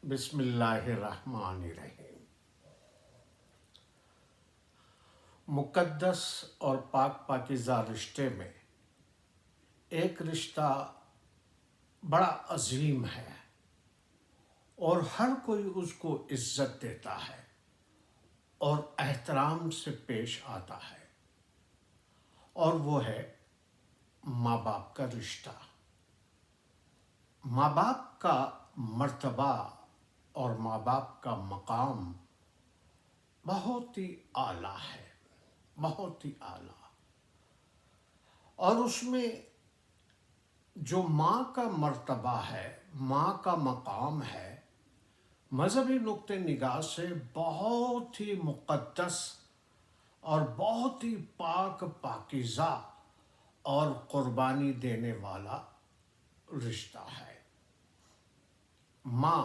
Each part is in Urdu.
بسم اللہ الرحمن الرحیم۔ مقدس اور پاکیزہ رشتے میں ایک رشتہ بڑا عظیم ہے اور ہر کوئی اس کو عزت دیتا ہے اور احترام سے پیش آتا ہے، اور وہ ہے ماں باپ کا رشتہ۔ ماں باپ کا مرتبہ اور ماں باپ کا مقام بہت ہی اعلیٰ ہے، بہت ہی اعلیٰ۔ اور اس میں جو ماں کا مرتبہ ہے، ماں کا مقام ہے، مذہبی نقطہ نگاہ سے بہت ہی مقدس اور بہت ہی پاکیزہ اور قربانی دینے والا رشتہ ہے۔ ماں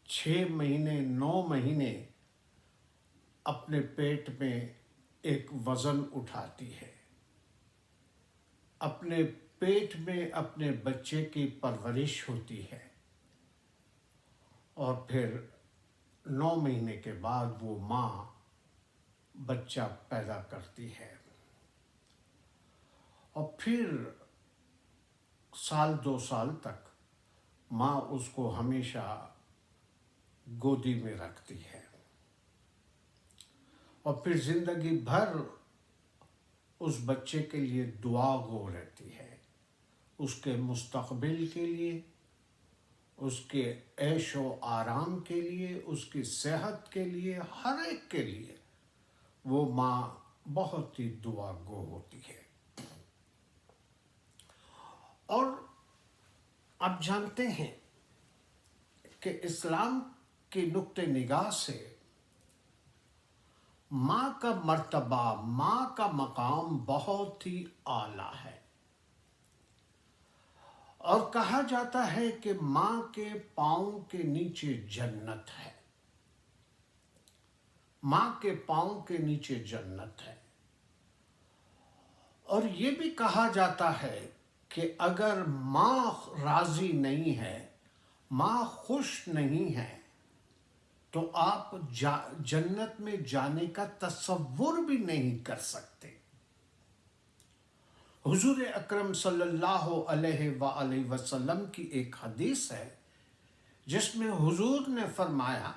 6 مہینے 9 مہینے اپنے پیٹ میں ایک وزن اٹھاتی ہے، اپنے پیٹ میں اپنے بچے کی پرورش ہوتی ہے، اور پھر 9 مہینے کے بعد وہ ماں بچہ پیدا کرتی ہے، اور پھر 1-2 سال تک ماں اس کو ہمیشہ گودی میں رکھتی ہے، اور پھر زندگی بھر اس بچے کے لیے دعا گو رہتی ہے، اس کے مستقبل کے لیے، اس کے عیش و آرام کے لیے، اس کی صحت کے لیے، ہر ایک کے لیے وہ ماں بہت ہی دعا گو ہوتی ہے۔ اور آپ جانتے ہیں کہ اسلام کی نقطہ نگاہ سے ماں کا مرتبہ، ماں کا مقام بہت ہی اعلیٰ ہے، اور کہا جاتا ہے کہ ماں کے پاؤں کے نیچے جنت ہے، ماں کے پاؤں کے نیچے جنت ہے۔ اور یہ بھی کہا جاتا ہے کہ اگر ماں راضی نہیں ہے، ماں خوش نہیں ہے، تو آپ جنت میں جانے کا تصور بھی نہیں کر سکتے۔ حضور اکرم صلی اللہ علیہ وآلہ وسلم کی ایک حدیث ہے جس میں حضور نے فرمایا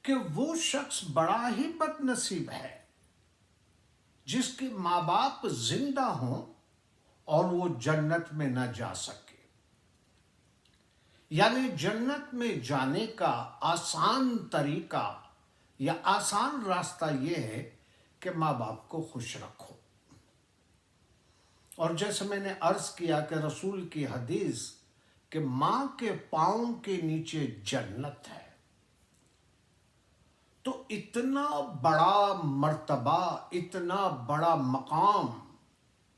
کہ وہ شخص بڑا ہی بد نصیب ہے جس کے ماں باپ زندہ ہوں اور وہ جنت میں نہ جا سکے۔ یعنی جنت میں جانے کا آسان طریقہ یا آسان راستہ یہ ہے کہ ماں باپ کو خوش رکھو۔ اور جیسے میں نے عرض کیا کہ رسول کی حدیث کہ ماں کے پاؤں کے نیچے جنت ہے، تو اتنا بڑا مرتبہ، اتنا بڑا مقام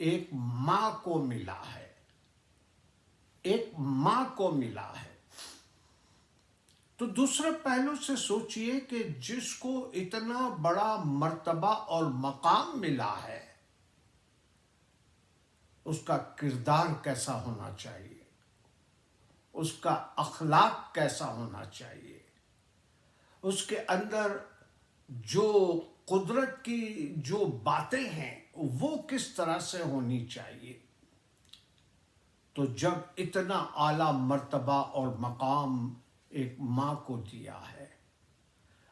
ایک ماں کو ملا ہے، ایک ماں کو ملا ہے۔ تو دوسرے پہلو سے سوچئے کہ جس کو اتنا بڑا مرتبہ اور مقام ملا ہے، اس کا کردار کیسا ہونا چاہیے، اس کا اخلاق کیسا ہونا چاہیے، اس کے اندر جو قدرت کی جو باتیں ہیں وہ کس طرح سے ہونی چاہیے۔ تو جب اتنا اعلیٰ مرتبہ اور مقام ایک ماں کو دیا ہے،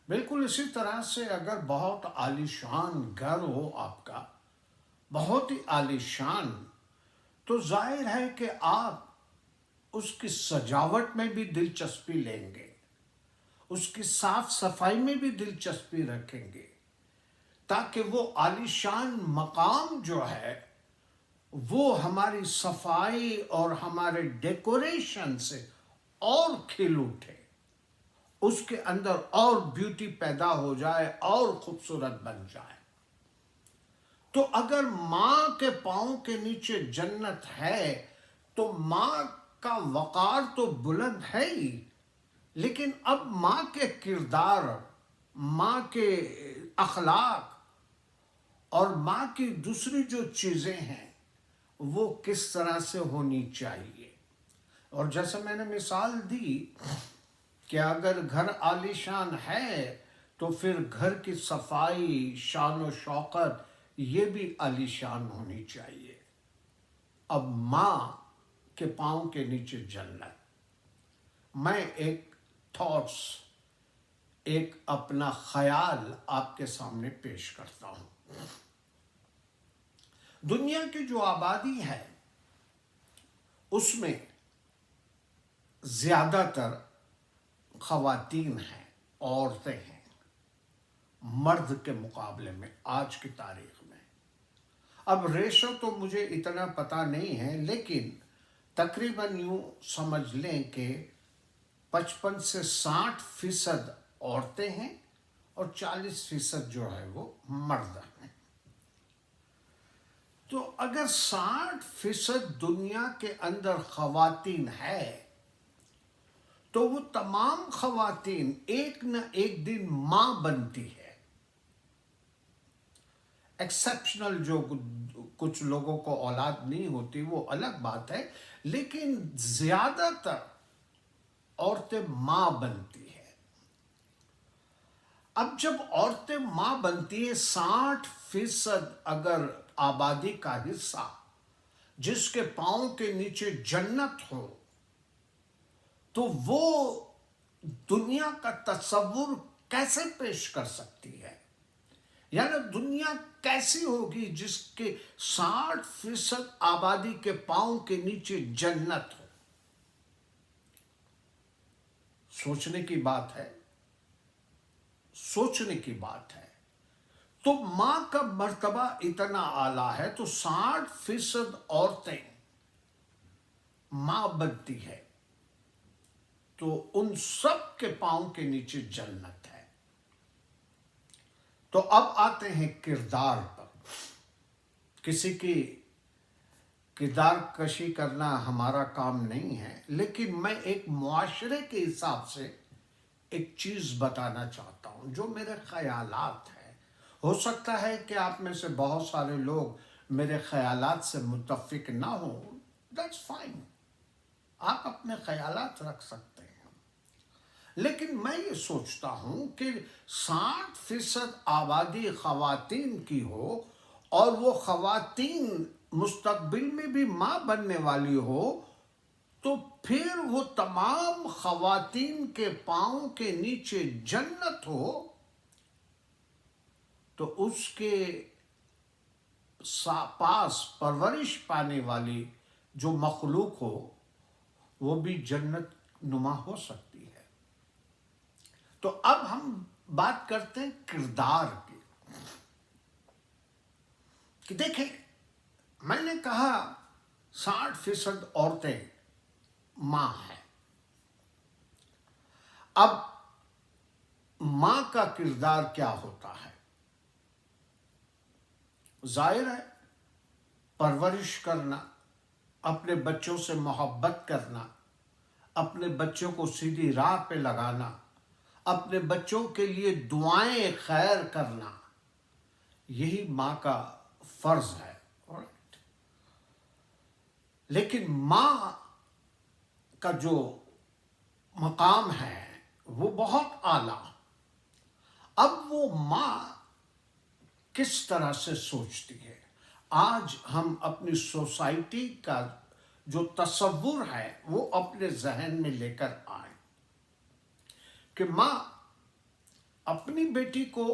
بالکل اسی طرح سے اگر بہت عالی شان گھر ہو آپ کا، بہت ہی عالی شان، تو ظاہر ہے کہ آپ اس کی سجاوٹ میں بھی دلچسپی لیں گے، اس کی صاف صفائی میں بھی دلچسپی رکھیں گے، تاکہ وہ عالی شان مقام جو ہے وہ ہماری صفائی اور ہمارے ڈیکوریشن سے اور کھل اٹھے، اس کے اندر اور بیوٹی پیدا ہو جائے اور خوبصورت بن جائے۔ تو اگر ماں کے پاؤں کے نیچے جنت ہے تو ماں کا وقار تو بلند ہے ہی، لیکن اب ماں کے کردار، ماں کے اخلاق اور ماں کی دوسری جو چیزیں ہیں وہ کس طرح سے ہونی چاہیے۔ اور جیسے میں نے مثال دی کہ اگر گھر عالیشان ہے تو پھر گھر کی صفائی، شان و شوقت یہ بھی عالیشان ہونی چاہیے۔ اب ماں کے پاؤں کے نیچے جنت۔ میں ایک تھاٹس، ایک اپنا خیال آپ کے سامنے پیش کرتا ہوں۔ دنیا کی جو آبادی ہے اس میں زیادہ تر خواتین ہیں، عورتیں ہیں، مرد کے مقابلے میں آج کی تاریخ میں۔ اب ریشو تو مجھے اتنا پتہ نہیں ہے، لیکن تقریباً یوں سمجھ لیں کہ 55 سے 60% عورتیں ہیں اور 40% جو ہے وہ مرد ہیں۔ تو اگر 60% دنیا کے اندر خواتین ہے تو وہ تمام خواتین ایک نہ ایک دن ماں بنتی ہے۔ ایکسیپشنل جو کچھ لوگوں کو اولاد نہیں ہوتی وہ الگ بات ہے، لیکن زیادہ تر عورتیں ماں بنتی ہے۔ اب جب عورتیں ماں بنتی ہے، 60% اگر آبادی کا حصہ جس کے پاؤں کے نیچے جنت ہو تو وہ دنیا کا تصور کیسے پیش کر سکتی ہے؟ یعنی دنیا کیسی ہوگی جس کے 60% آبادی کے پاؤں کے نیچے جنت ہو؟ سوچنے کی بات ہے، سوچنے کی بات ہے۔ تو ماں کا مرتبہ اتنا اعلیٰ ہے تو 60% عورتیں ماں بنتی ہے تو ان سب کے پاؤں کے نیچے جنت ہے۔ تو اب آتے ہیں کردار پر۔ کسی کی کردار کشی کرنا ہمارا کام نہیں ہے، لیکن میں ایک معاشرے کے حساب سے ایک چیز بتانا چاہتا ہوں جو میرے خیالات ہیں۔ ہو سکتا ہے کہ آپ میں سے بہت سارے لوگ میرے خیالات سے متفق نہ ہوں، دیٹس فائن، آپ اپنے خیالات رکھ سکتے ہیں، لیکن میں یہ سوچتا ہوں کہ 60% آبادی خواتین کی ہو اور وہ خواتین مستقبل میں بھی ماں بننے والی ہو تو پھر وہ تمام خواتین کے پاؤں کے نیچے جنت ہو تو اس کے پاس پرورش پانے والی جو مخلوق ہو وہ بھی جنت نما ہو سکتی ہے۔ تو اب ہم بات کرتے ہیں کردار کی، کہ دیکھیں میں نے کہا 60% عورتیں ماں ہیں۔ اب ماں کا کردار کیا ہوتا ہے؟ ظاہر ہے پرورش کرنا، اپنے بچوں سے محبت کرنا، اپنے بچوں کو سیدھی راہ پہ لگانا، اپنے بچوں کے لیے دعائیں خیر کرنا، یہی ماں کا فرض ہے۔ لیکن ماں کا جو مقام ہے وہ بہت اعلیٰ۔ اب وہ ماں کس طرح سے سوچتی ہے؟ آج ہم اپنی سوسائٹی کا جو تصور ہے وہ اپنے ذہن میں لے کر آئیں کہ ماں اپنی بیٹی کو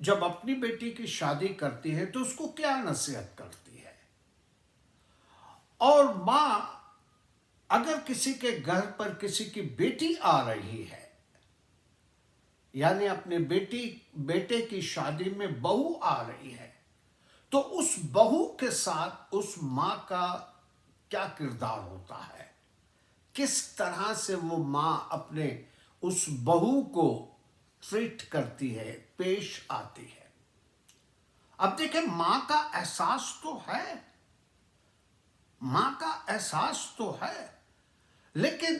جب اپنی بیٹی کی شادی کرتی ہے تو اس کو کیا نصیحت کرتی ہے، اور ماں اگر کسی کے گھر پر کسی کی بیٹی آ رہی ہے، یعنی اپنے بیٹے کی شادی میں بہو آ رہی ہے، تو اس بہو کے ساتھ اس ماں کا کیا کردار ہوتا ہے، کس طرح سے وہ ماں اپنے اس بہو کو ٹریٹ کرتی ہے، پیش آتی ہے۔ اب دیکھیں ماں کا احساس تو ہے، ماں کا احساس تو ہے، لیکن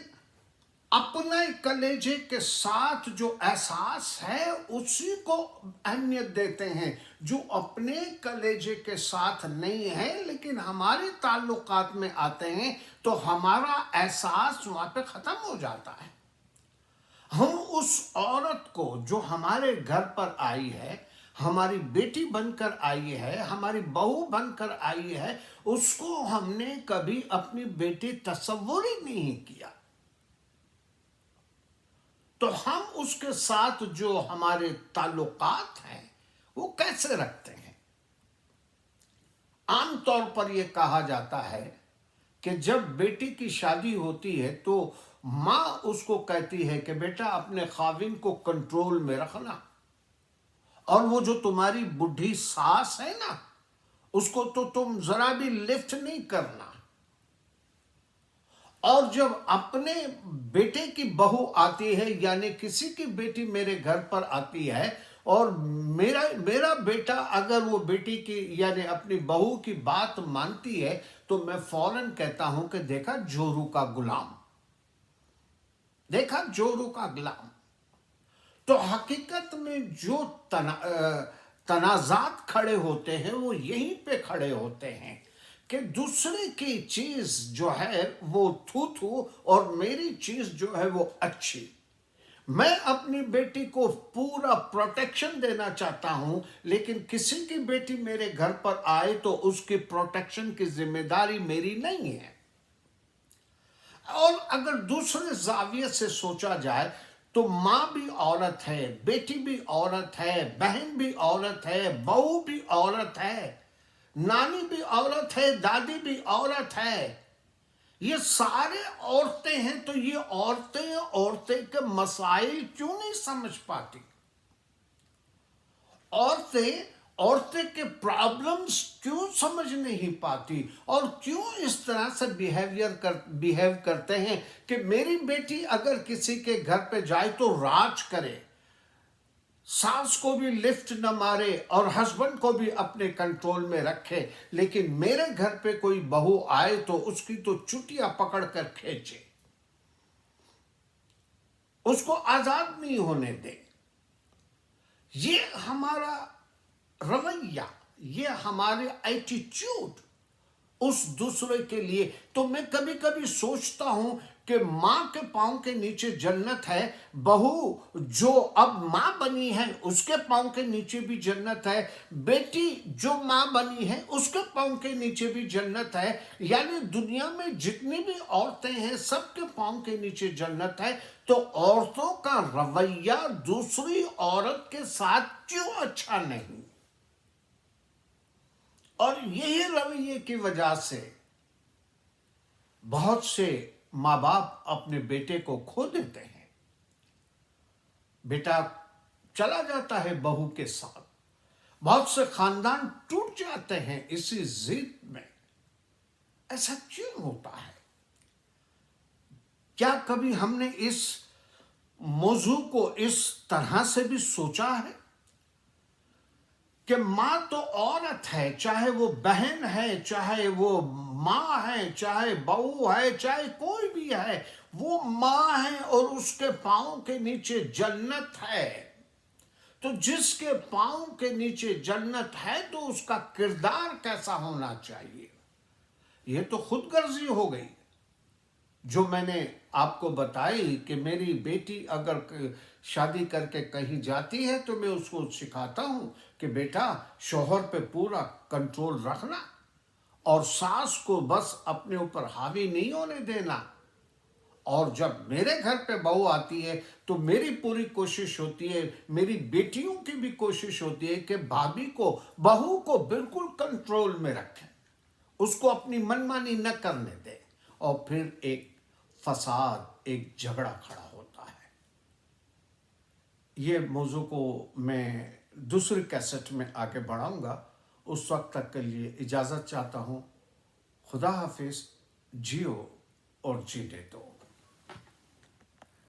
اپنے کلیجے کے ساتھ جو احساس ہے اسی کو اہمیت دیتے ہیں۔ جو اپنے کلیجے کے ساتھ نہیں ہے لیکن ہمارے تعلقات میں آتے ہیں تو ہمارا احساس وہاں پہ ختم ہو جاتا ہے۔ ہم اس عورت کو جو ہمارے گھر پر آئی ہے، ہماری بیٹی بن کر آئی ہے، ہماری بہو بن کر آئی ہے، اس کو ہم نے کبھی اپنی بیٹی تصور ہی نہیں کیا، تو ہم اس کے ساتھ جو ہمارے تعلقات ہیں وہ کیسے رکھتے ہیں؟ عام طور پر یہ کہا جاتا ہے کہ جب بیٹی کی شادی ہوتی ہے تو ماں اس کو کہتی ہے کہ بیٹا اپنے خاوند کو کنٹرول میں رکھنا، اور وہ جو تمہاری بڈھی ساس ہے نا، اس کو تو تم ذرا بھی لفٹ نہیں کرنا۔ اور جب اپنے بیٹے کی بہو آتی ہے، یعنی کسی کی بیٹی میرے گھر پر آتی ہے، اور میرا بیٹا اگر وہ بیٹی کی یعنی اپنی بہو کی بات مانتی ہے تو میں فوراً کہتا ہوں کہ دیکھا جورو کا غلام، دیکھا جورو کا غلام۔ تو حقیقت میں جو تنازعات کھڑے ہوتے ہیں وہ یہیں پہ کھڑے ہوتے ہیں کہ دوسرے کی چیز جو ہے وہ تھو اور میری چیز جو ہے وہ اچھی۔ میں اپنی بیٹی کو پورا پروٹیکشن دینا چاہتا ہوں، لیکن کسی کی بیٹی میرے گھر پر آئے تو اس کی پروٹیکشن کی ذمہ داری میری نہیں ہے۔ اور اگر دوسرے زاویے سے سوچا جائے تو ماں بھی عورت ہے، بیٹی بھی عورت ہے، بہن بھی عورت ہے، بہو بھی عورت ہے، نانی بھی عورت ہے، دادی بھی عورت ہے۔ یہ سارے عورتیں ہیں، تو یہ عورتیں کے مسائل کیوں نہیں سمجھ پاتی؟ عورتیں کے پرابلمز کیوں سمجھ نہیں پاتی، اور کیوں اس طرح سے بیہیو کرتے ہیں کہ میری بیٹی اگر کسی کے گھر پہ جائے تو راج کرے، ساس کو بھی لفٹ نہ مارے اور ہسبینڈ کو بھی اپنے کنٹرول میں رکھے، لیکن میرے گھر پہ کوئی بہو آئے تو اس کی تو چٹیاں پکڑ کر کھینچے، اس کو آزاد نہیں ہونے دے۔ یہ ہمارا رویہ، یہ ہمارے ایٹیٹیوڈ اس دوسرے کے لیے۔ تو میں کبھی کبھی سوچتا ہوں کہ ماں کے پاؤں کے نیچے جنت ہے، بہو جو اب ماں بنی ہے اس کے پاؤں کے نیچے بھی جنت ہے، بیٹی جو ماں بنی ہے اس کے پاؤں کے نیچے بھی جنت ہے، یعنی دنیا میں جتنی بھی عورتیں ہیں سب کے پاؤں کے نیچے جنت ہے۔ تو عورتوں کا رویہ دوسری عورت کے ساتھ کیوں اچھا نہیں؟ اور یہی رویے کی وجہ سے بہت سے ماں باپ اپنے بیٹے کو کھو دیتے ہیں، بیٹا چلا جاتا ہے بہو کے ساتھ، بہت سے خاندان ٹوٹ جاتے ہیں اسی ضد میں۔ ایسا کیوں ہوتا ہے؟ کیا کبھی ہم نے اس موضوع کو اس طرح سے بھی سوچا ہے کہ ماں تو عورت ہے، چاہے وہ بہن ہے، چاہے وہ ماں ہے، چاہے بہو ہے، چاہے کوئی بھی ہے، وہ ماں ہے اور اس کے پاؤں کے نیچے جنت ہے۔ تو جس کے پاؤں کے نیچے جنت ہے تو اس کا کردار کیسا ہونا چاہیے؟ یہ تو خود غرضی ہو گئی جو میں نے آپ کو بتائی کہ میری بیٹی اگر شادی کر کے کہیں جاتی ہے تو میں اس کو سکھاتا ہوں کہ بیٹا شوہر پہ پورا کنٹرول رکھنا، اور ساس کو بس اپنے اوپر حاوی نہیں ہونے دینا۔ اور جب میرے گھر پہ بہو آتی ہے تو میری پوری کوشش ہوتی ہے، میری بیٹیوں کی بھی کوشش ہوتی ہے کہ بھابھی کو، بہو کو بالکل کنٹرول میں رکھیں، اس کو اپنی منمانی نہ کرنے دیں، اور پھر ایک فساد، ایک جھگڑا کھڑا ہوتا ہے۔ یہ موضوع کو میں دوسری کیسٹ میں آگے بڑھاؤں گا، اس وقت تک کے لیے اجازت چاہتا ہوں۔ خدا حافظ، جیو اور جینے دو۔